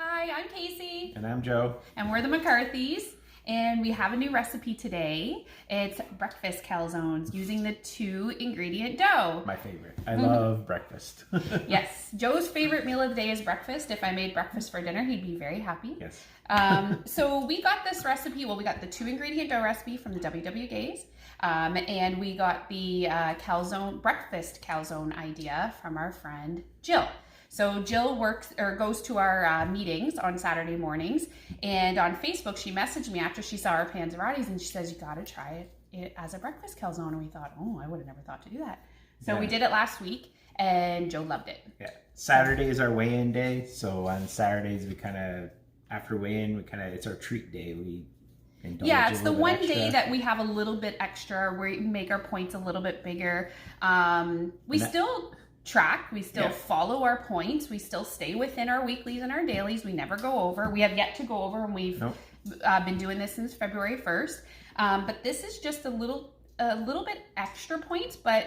Hi, I'm Casey. And I'm Joe. And we're the McCarthys. And we have a new recipe today. It's breakfast calzones using the 2-ingredient dough. My favorite. I love breakfast. Yes. Joe's favorite meal of the day is breakfast. If I made breakfast for dinner, he'd be very happy. Yes. So we got this recipe. Well, we got the 2-ingredient dough recipe from the WW Gays. And we got the breakfast calzone idea from our friend Jill. So Jill goes to our meetings on Saturday mornings, and on Facebook she messaged me after she saw our panzerottis, and she says, you gotta try it as a breakfast calzone. And we thought, oh, I would have never thought to do that. So we did it last week, and Joe loved it. Yeah. Saturday is our weigh-in day, so on Saturdays we kind of, after weigh-in, it's our treat day. We Yeah, it's the one day that we have a little bit extra, where we make our points a little bit bigger. We still track, we still follow our points, we still stay within our weeklies and our dailies. We never go over. We have yet to go over, and we've been doing this since February 1st. But this is just a little bit extra points, but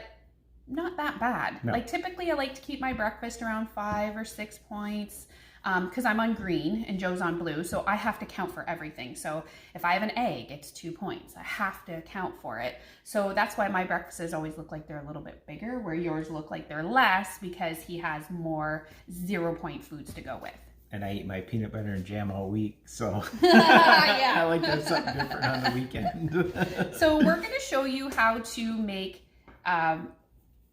not that bad. Like typically I like to keep my breakfast around 5 or 6 points. Because I'm on green and Joe's on blue, so I have to count for everything. So if I have an egg, it's 2 points. I have to account for it. So that's why my breakfasts always look like they're a little bit bigger, where yours look like they're less, because he has more 0-point foods to go with. And I eat my peanut butter and jam all week, so yeah. I like to have something different on the weekend. So we're going to show you how to make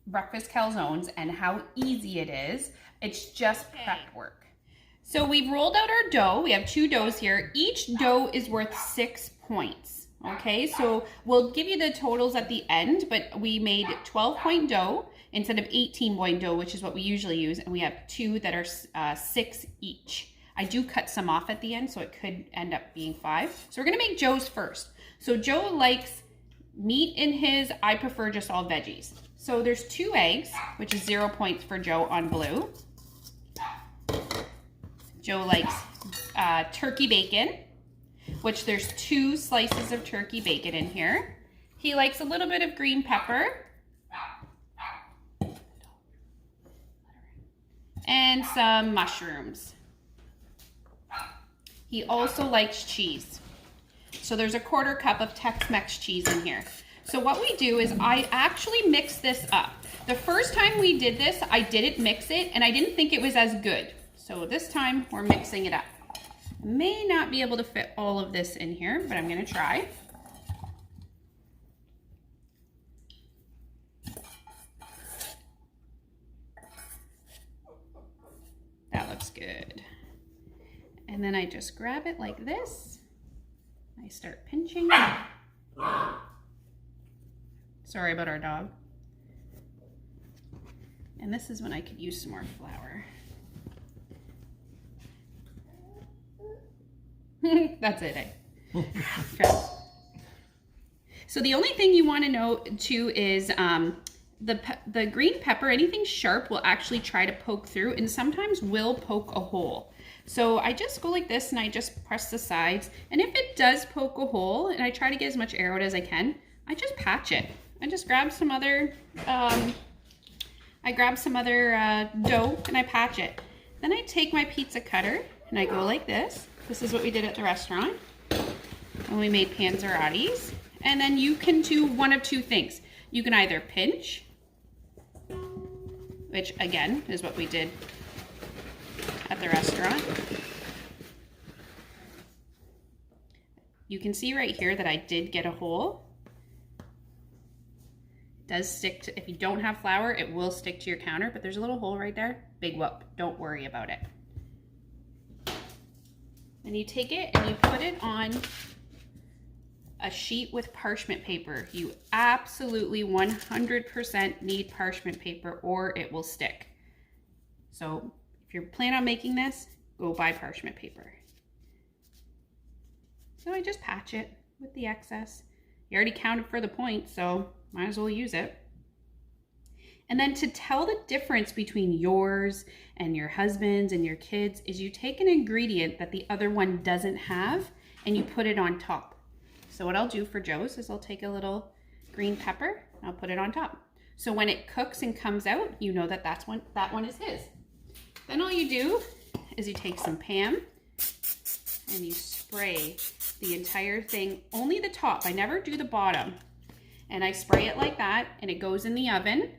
breakfast calzones and how easy it is. It's just prep work. So we've rolled out our dough. We have 2 doughs here. Each dough is worth 6 points. Okay, so we'll give you the totals at the end, but we made 12-point dough instead of 18-point dough, which is what we usually use, and we have 2 that are 6 each. I do cut some off at the end, so it could end up being 5. So we're gonna make Joe's first. So Joe likes meat in his. I prefer just all veggies. So there's 2 eggs, which is 0 points for Joe on blue. Joe likes turkey bacon, which there's 2 slices of turkey bacon in here. He likes a little bit of green pepper and some mushrooms. He also likes cheese. So there's a 1/4 cup of Tex-Mex cheese in here. So what we do is I actually mix this up. The first time we did this, I didn't mix it, and I didn't think it was as good. So this time we're mixing it up. May not be able to fit all of this in here, but I'm gonna try. That looks good. And then I just grab it like this. I start pinching. Sorry about our dog. And this is when I could use some more flour. That's it, eh? Okay. So the only thing you want to know too is the green pepper, anything sharp will actually try to poke through, and sometimes will poke a hole. So I just go like this and I just press the sides, and if it does poke a hole, and I try to get as much air out as I can, I just patch it. I just grab some other dough and I patch it. Then I take my pizza cutter and I go like this. This is what we did at the restaurant when we made panzerottis. And then you can do one of 2 things. You can either pinch, which again is what we did at the restaurant. You can see right here that I did get a hole. It does stick to, if you don't have flour, it will stick to your counter, but there's a little hole right there. Big whoop, don't worry about it. And you take it and you put it on a sheet with parchment paper. You absolutely 100% need parchment paper or it will stick. So if you're planning on making this, go buy parchment paper. So I just patch it with the excess. You already counted for the points, so might as well use it. And then to tell the difference between yours and your husband's and your kids is you take an ingredient that the other one doesn't have and you put it on top. So what I'll do for Joe's is I'll take a little green pepper, I'll put it on top. So when it cooks and comes out, you know that that one is his. Then all you do is you take some Pam and you spray the entire thing, only the top. I never do the bottom. And I spray it like that, and it goes in the oven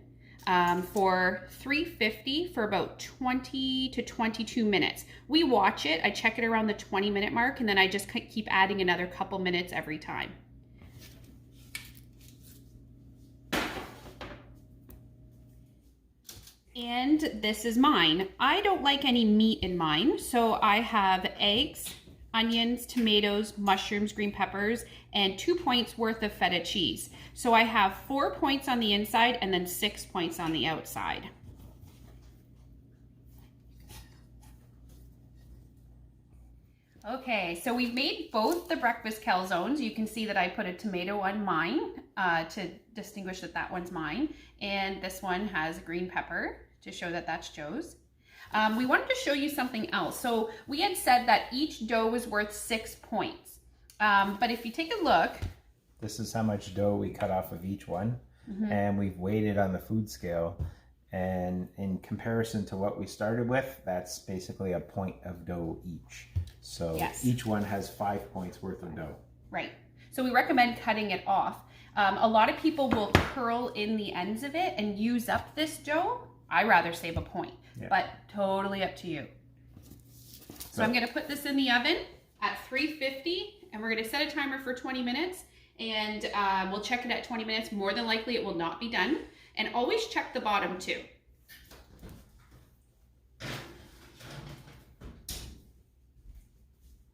for 350 for about 20 to 22 minutes. We watch it. I check it around the 20-minute mark, and then I just keep adding another couple minutes every time. And this is mine. I don't like any meat in mine, so I have eggs, onions, tomatoes, mushrooms, green peppers, and 2 points worth of feta cheese. So I have 4 points on the inside and then 6 points on the outside. Okay, so we've made both the breakfast calzones. You can see that I put a tomato on mine to distinguish that that one's mine. And this one has green pepper to show that that's Joe's. We wanted to show you something else. So we had said that each dough was worth 6 points. But if you take a look. This is how much dough we cut off of each one. And we've weighed it on the food scale. And in comparison to what we started with, that's basically a point of dough each. So yes, each one has 5 points worth of dough. Right. So we recommend cutting it off. A lot of people will curl in the ends of it and use up this dough. I rather save a point, but totally up to you. So I'm going to put this in the oven at 350, and we're going to set a timer for 20 minutes, and we'll check it at 20 minutes. More than likely it will not be done. And always check the bottom too.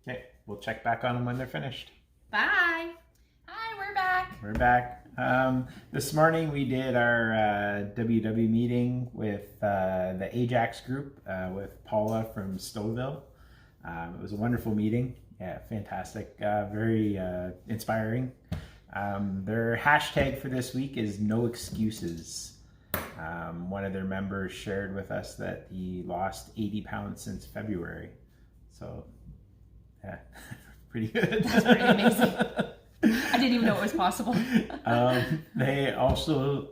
Okay, we'll check back on them when they're finished. Bye. Hi, we're back. We're back. This morning we did our WW meeting with the Ajax group with Paula from Stouffville. It was a wonderful meeting. Yeah, fantastic. Very inspiring. Their hashtag for this week is no excuses. One of their members shared with us that he lost 80 pounds since February. So, yeah, pretty good. That's pretty amazing. I didn't even know it was possible. They also,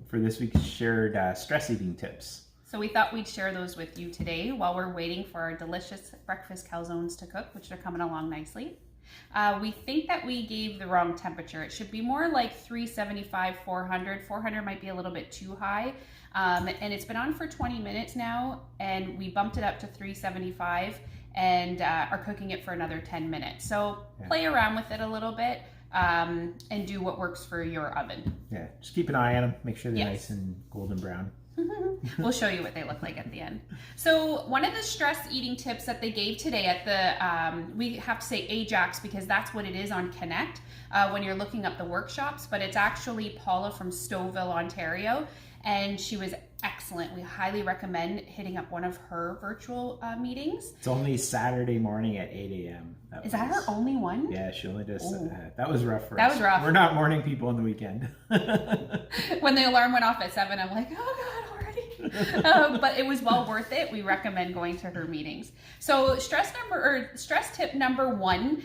for this week, shared stress eating tips. So we thought we'd share those with you today while we're waiting for our delicious breakfast calzones to cook, which are coming along nicely. We think that we gave the wrong temperature. It should be more like 375, 400. 400 might be a little bit too high. And it's been on for 20 minutes now, and we bumped it up to 375 and are cooking it for another 10 minutes. So play around with it a little bit and do what works for your oven. Yeah, just keep an eye on them. Make sure they're nice and golden brown. We'll show you what they look like at the end. So one of the stress eating tips that they gave today at the, we have to say Ajax because that's what it is on Connect when you're looking up the workshops, but it's actually Paula from Stouffville, Ontario, and she was excellent. We highly recommend hitting up one of her virtual meetings. It's only Saturday morning at 8 a.m. Is that her only one? Yeah, she only does that. Was rough for us. That was rough. We're not morning people on the weekend. When the alarm went off at 7, I'm like, oh God, already. But it was well worth it. We recommend going to her meetings. So stress tip number 1,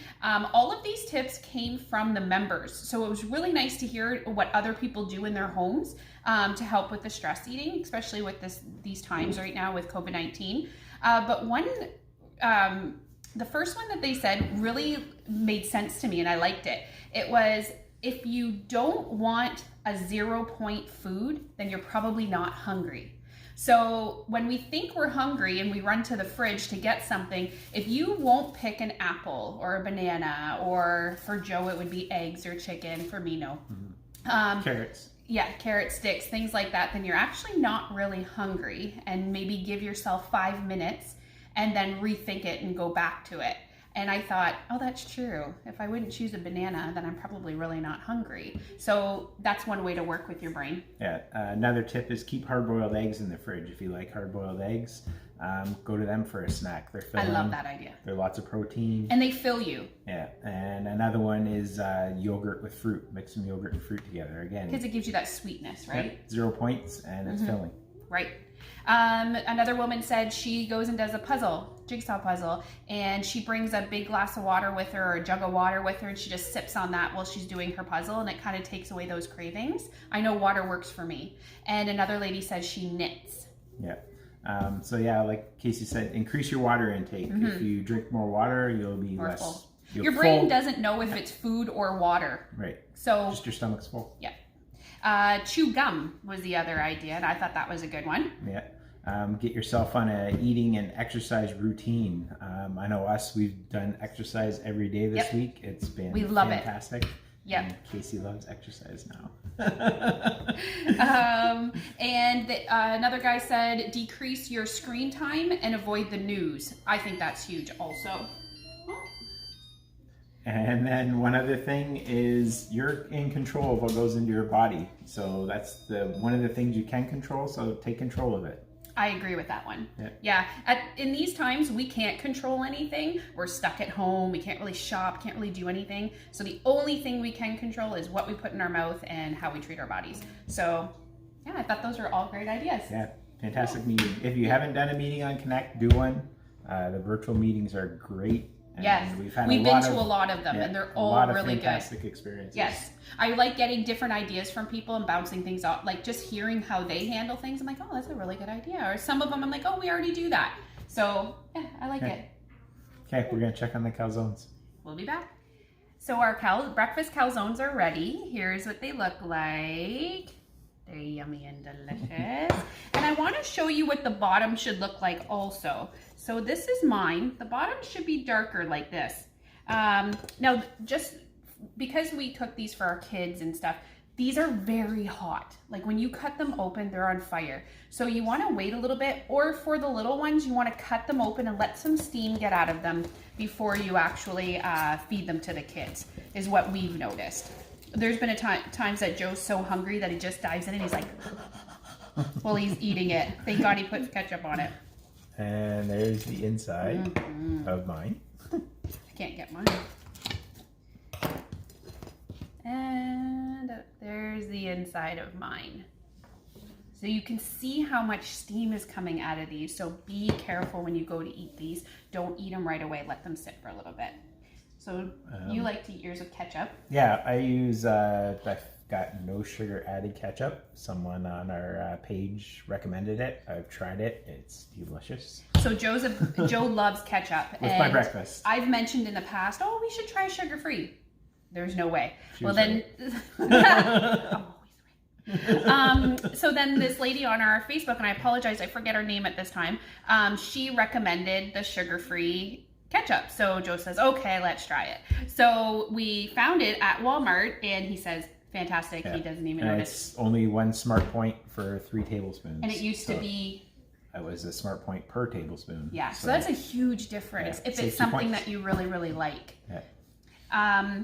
all of these tips came from the members. So it was really nice to hear what other people do in their homes to help with the stress eating, especially with these times right now with COVID-19. But the first one that they said really made sense to me, and I liked it. It was, if you don't want a 0-point food, then you're probably not hungry. So when we think we're hungry and we run to the fridge to get something, if you won't pick an apple or a banana, or for Joe it would be eggs or chicken, for me no. Carrots. Yeah, carrot sticks, things like that, then you're actually not really hungry, and maybe give yourself 5 minutes and then rethink it and go back to it. And I thought, oh, that's true. If I wouldn't choose a banana, then I'm probably really not hungry. So that's one way to work with your brain. Yeah, another tip is keep hard-boiled eggs in the fridge. If you like hard-boiled eggs, go to them for a snack. They're filling. I love that idea. They're lots of protein. And they fill you. Yeah, and another one is yogurt with fruit. Mix some yogurt and fruit together. Again, because it gives you that sweetness, right? 0 points, and it's filling. Right. Another woman said she goes and does a jigsaw puzzle, and she brings a big glass of water with her, or a jug of water with her, and she just sips on that while she's doing her puzzle, and it kind of takes away those cravings. I know water works for me. And another lady says she knits. Yeah. So yeah, like Casey said, increase your water intake. If you drink more water, you'll be More less. full. You're Your brain full. doesn't know if it's food or water. Right. So Just your stomach's full. yeah. Chew gum was the other idea, and I thought that was a good one. Yeah. Get yourself on a eating and exercise routine. I know we've done exercise every day this week. It's been fantastic. Yep. And Casey loves exercise now. Another guy said decrease your screen time and avoid the news. I think that's huge also. And then one other thing is you're in control of what goes into your body. So that's one of the things you can control. So take control of it. I agree with that one. Yeah. In these times, we can't control anything. We're stuck at home. We can't really shop, can't really do anything. So the only thing we can control is what we put in our mouth and how we treat our bodies. So yeah, I thought those were all great ideas. Yeah, fantastic meeting. If you haven't done a meeting on Connect, do one. The virtual meetings are great. And yes, we've been to a lot of them, and they're all really good. Fantastic experiences. Yes, I like getting different ideas from people and bouncing things off. Like just hearing how they handle things, I'm like, oh, that's a really good idea. Or some of them, I'm like, oh, we already do that. So yeah, I like it. Okay, we're gonna check on the calzones. We'll be back. So our breakfast calzones are ready. Here's what they look like. They're yummy and delicious. And I want to show you what the bottom should look like also. So this is mine. The bottom should be darker like this. Now, just because we cook these for our kids and stuff, these are very hot. Like when you cut them open, they're on fire. So you want to wait a little bit, or for the little ones, you want to cut them open and let some steam get out of them before you actually feed them to the kids, is what we've noticed. There's been times that Joe's so hungry that he just dives in and he's like, while he's eating it. Thank God he puts ketchup on it. And there's the inside of mine. I can't get mine. And there's the inside of mine. So you can see how much steam is coming out of these. So be careful when you go to eat these. Don't eat them right away. Let them sit for a little bit. So you like to eat yours with ketchup? Yeah, I use, I've got no sugar added ketchup. Someone on our page recommended it. I've tried it. It's delicious. So Joe loves ketchup. With my breakfast. I've mentioned in the past, oh, we should try sugar-free. There's no way. Well then, so then this lady on our Facebook, and I apologize, I forget her name at this time. She recommended the sugar-free ketchup. So Joe says, okay, let's try it. So we found it at Walmart, and he says, fantastic. Yeah. He doesn't even notice. It's only 1 smart point for 3 tablespoons. And it used to be... It was a smart point per tablespoon. Yeah, so that's a huge difference if it's something that you really, really like. Yeah.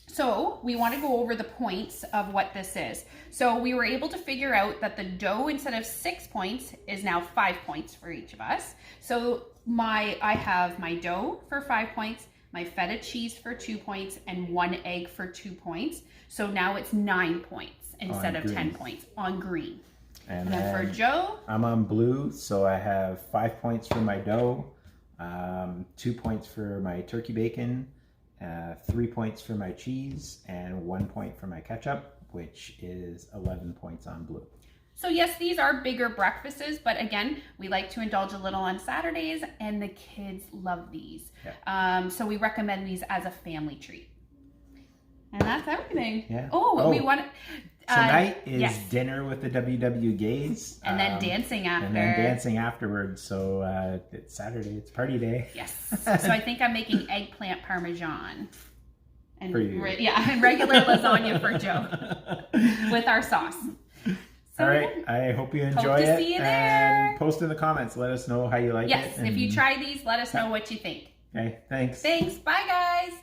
So we want to go over the points of what this is. So we were able to figure out that the dough, instead of 6 points, is now 5 points for each of us. So I have my dough for 5 points, my feta cheese for 2 points, and 1 egg for 2 points. So now it's 9 points instead of 10 points on green. And then for Joe, I'm on blue, so I have 5 points for my dough, 2 points for my turkey bacon, 3 points for my cheese, and 1 point for my ketchup, which is 11 points on blue. So yes, these are bigger breakfasts, but again, we like to indulge a little on Saturdays, and the kids love these. Yeah. So we recommend these as a family treat. And that's everything. Yeah. We want tonight is dinner with the WW Gays. And then dancing after. And then dancing afterwards. So it's Saturday. It's party day. Yes. So I think I'm making eggplant parmesan. And for you. And regular lasagna for Joe with our sauce. So, all right. I hope you enjoy hope to it. See you there. And post in the comments. Let us know how you like it. Yes. If you try these, let us know what you think. Okay. Thanks. Thanks. Bye, guys.